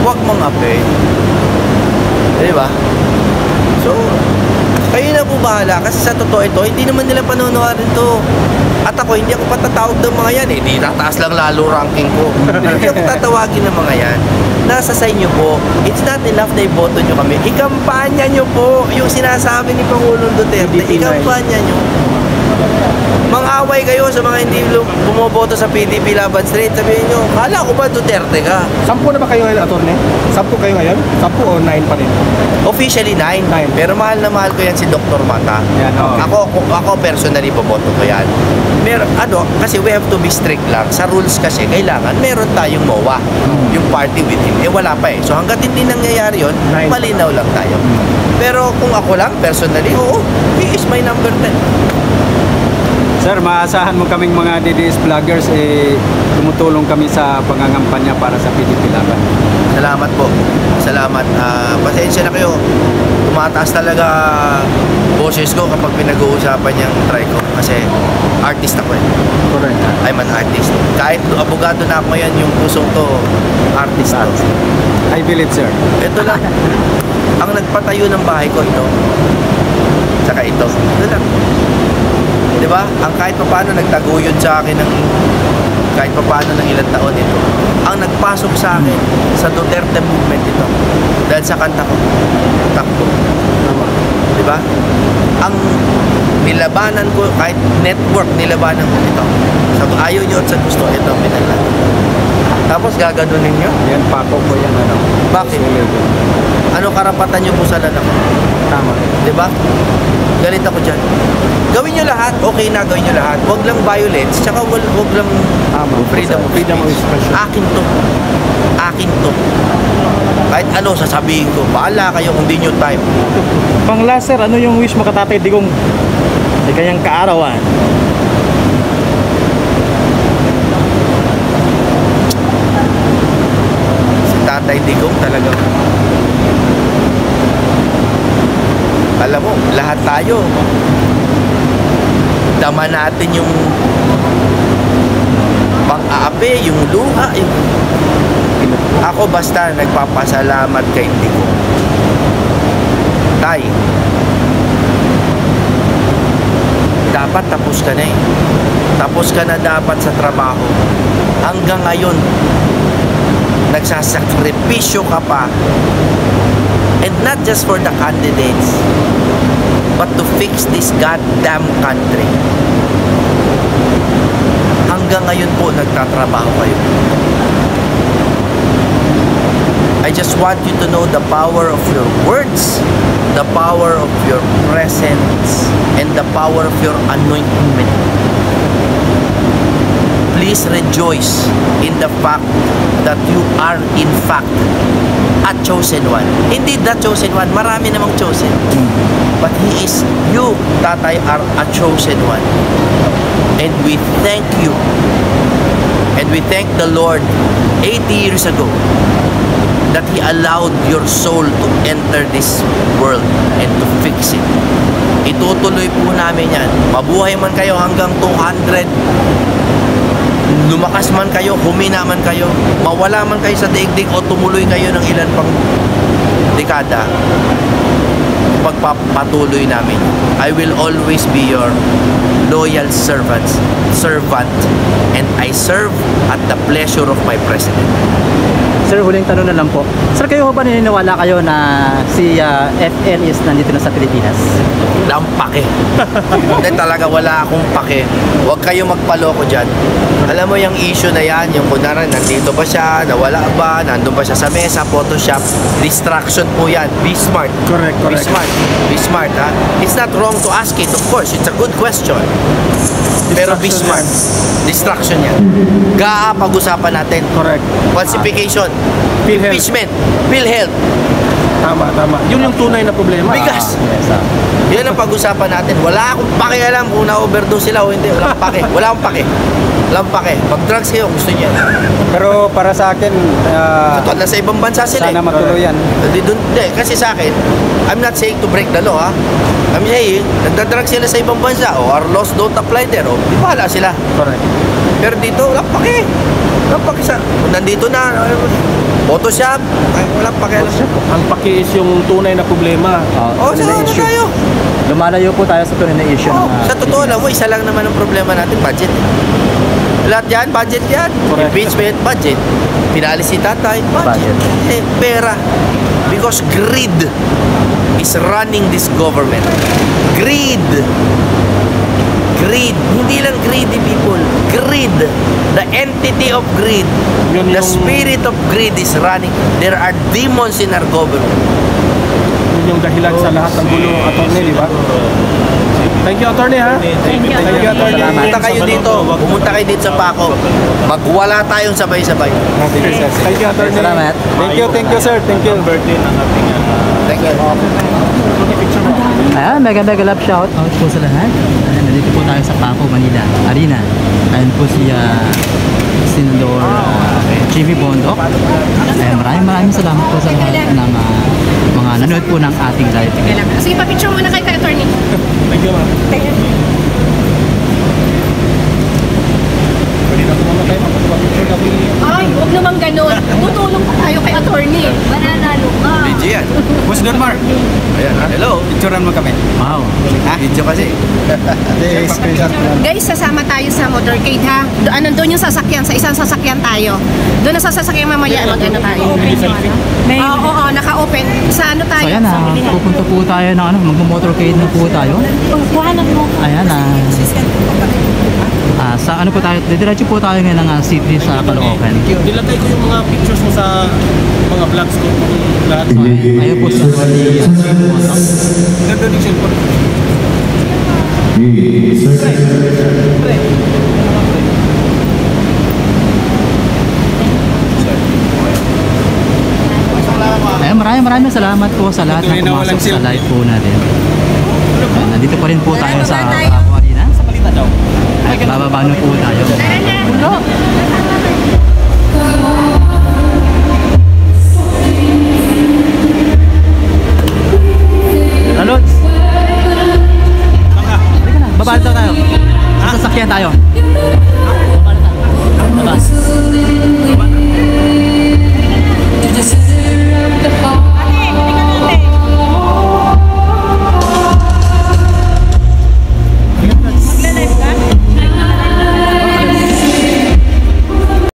huwag mang-ape. Di ba? So, kayo na po bahala kasi sa totoo ito, hindi naman nila panonoodin to. At ako, hindi ako patatawag ng mga yan. Hindi tataas lang lalo ranking ko. Hindi ako tatawagin ng mga yan. Nasa sa inyo po. It's not enough na iboto nyo kami. Ikampanya nyo po yung sinasabi ni Pangulong Duterte. Ikampanya nyo. Mang-away kayo sa mga hindi bumoboto sa PDP Laban Street. Sabihin nyo, kala ko ba Duterte ka? 10 na ba kayo ngayon, attorney? 10 kayo ngayon? 10 o 9 pa rin? Officially 9. Pero mahal na mahal ko yan si Dr. Mata. Yan, Ako personally boboto ko yan. Kasi we have to be strict lang. Sa rules kasi, kailangan meron tayong MOA. Yung party with him. Wala pa eh. So hanggat hindi nangyayari yun, malinaw lang tayo. Pero kung ako lang, personally, oo, he is my number 10. Sir, maasahan mo kaming mga DDS vloggers, tumutulong kami sa pangangampanya para sa PDP Laban. Salamat po. Salamat. Pasensya na kayo. Tumataas talaga boses ko kapag pinag-uusapan yung try ko. Kasi artist ako eh. Correct. I'm an artist. Kahit abogado na ako ngayon, yung pusong to, artist to. I believe, sir. Ito lang. Ang nagpatayo ng bahay ko, ito. Saka ito. Ito lang. Diba? Ang kahit pa paano nagtaguyod sa akin ng kahit pa paano ng ilang taon ito. Ang nagpasok sa akin sa Duterte movement ito. Dahil sa kanta ko, Takbo. Diba? Ang nilabanan ko, kahit network nilabanan ko ito. Sabi, ayaw nyo at sa gusto, ito ang pinaglaban. Tapos gaganunin nyo? Yan, pako po yan. Bakit? Ano karapatan nyo po sa lalaki? Tama. Diba? Galit ako dyan. Gawin nyo lahat, okay na gawin nyo lahat. Huwag lang violence, tsaka huwag lang freedom of speech. Akin to. Akin to. Kahit ano sasabihin ko, bahala kayo kung di nyo time. Pang last, sir, ano yung wish mo ka Tatay Digong sa kanyang kaarawan? Si Tatay Digong talagang, alam mo, lahat tayo dama natin yung pang-aapi, yung luha, ako basta nagpapasalamat kay Digong. Tay, dapat tapos ka na eh. Tapos ka na dapat sa trabaho. Hanggang ngayon, nagsasakripisyo ka pa. And not just for the candidates, but to fix this goddamn country. Hanggang ngayon po, nagtatrabaho kayo. I just want you to know the power of your words, the power of your presence, and the power of your anointment. Please rejoice in the fact that you are in fact a chosen one. Indeed, the chosen one. Marami namang chosen. But he is, you, Tatay, are a chosen one. And we thank you. And we thank the Lord 80 years ago that He allowed your soul to enter this world and to fix it. Itutuloy po namin yan. Mabuhay man kayo hanggang 200, lumakas man kayo, humina man kayo, mawala man kayo sa daigdig o tumuloy kayo ng ilan pang dekada, pagpapatuloy namin. I will always be your loyal servant, and I serve at the pleasure of my president. Sir, huling tanong na lang po. Sir, kayo ba naniniwala kayo na si FL is nandito na sa Pilipinas? Wala akong pake. Hindi talaga, wala akong pake. Huwag kayo magpaloko dyan. Alam mo yung issue na yan, yung kunwari, nandito ba siya, nawala ba, nandun ba siya sa mesa, Photoshop, distraction po yan. Be smart. Correct. Be smart. Be smart, ha? It's not wrong to ask it, of course. It's a good question. Pero be smart. Distraction yan. Pag-usapan natin. Correct. Falsification. PhilHealth. Impeachment. PhilHealth. Tama. Yun yung tunay na problema. Bigas. Yes, Yan ang pag-usapan natin. Wala akong pakialam kung na-overdose sila o hindi. Wala akong pake. Wala akong pake. Wala akong pake. Pag-drugs kayo, gusto niya. Pero para sa akin, Katulad na sa ibang bansa sila. sana matuloy yan. Hindi, kasi sa akin, I'm not saying to break the law, ha? I'm saying, nagdadrugs sila sa ibang bansa o our laws don't apply there. O, di bahala sila. Correct. Pero dito, wala akong pake. Napakisa. Kung nandito na, Photoshop, ay walang pakialam. Ang paki is yung tunay na problema. Oh, sa ano tayo? Lumalayo po tayo sa tunay na issue. Oh, ng, sa totoo lang mo, isa lang naman ang problema natin, budget. Lahat yan, budget yan. Correct. Impeachment, budget. Pinalis si tatay, budget. Budget. Pera. Because greed is running this government. Greed. Greed. Hindi lang greedy people. Greed. The entity of greed. Yun The yung- spirit of greed is running. There are demons in our government. Yun yung dahilan sa lahat ng gulo, attorney, di ba? Thank you, attorney, ha? Thank you. Thank you, attorney. Pumunta kayo dito. Pumunta kayo dito sa Paco. Magwala tayong sabay-sabay. Thank you, attorney. Salamat. Thank you, sir. Thank you. Birthday ng ating Thank you. Ayan, mega love shout out po sa lahat. Ayan, nandito po tayo sa Paco, Manila Arena. Ayan po si Senador Jimmy Bondoc. Ayan, maraming salamat po sa lahat ng mga nanood po ng ating live. Sige, pa-picture muna kay attorney. Thank you, ma'am. Pwede na kumama tayo, magpapicture kami. Ay, huwag naman ganun. Tutulong pa tayo kay attorney. Mananalo ka. BG yan. Boss Donmar, Ayan, hello. picturean mo kami. Wow. Video kasi. Guys, sasama tayo sa motorcade ha. Nandun yung sasakyan, sa isang sasakyan tayo. Doon na sa sasakyan mamaya, mag-ano tayo. Oo, naka-open. Sa ano tayo? So ayan, pupunta po tayo ng mag-motorcade na po tayo. Ayan, sa ano po tayo, didiretso po tayo ngayon ng city sa Caloocan. Nilagay ko yung mga pictures mo sa mga vlogs ko. Lahat. Ayun po si Nandun yung cellphone. Ayun, maraming salamat po sa lahat na pumasok sa live po natin. Ayun, nandito pa rin po tayo sa Paco Arena. At bababa na po tayo. Tara na. Lalods! Halika na, baba na tayo. Sa sasakyan tayo.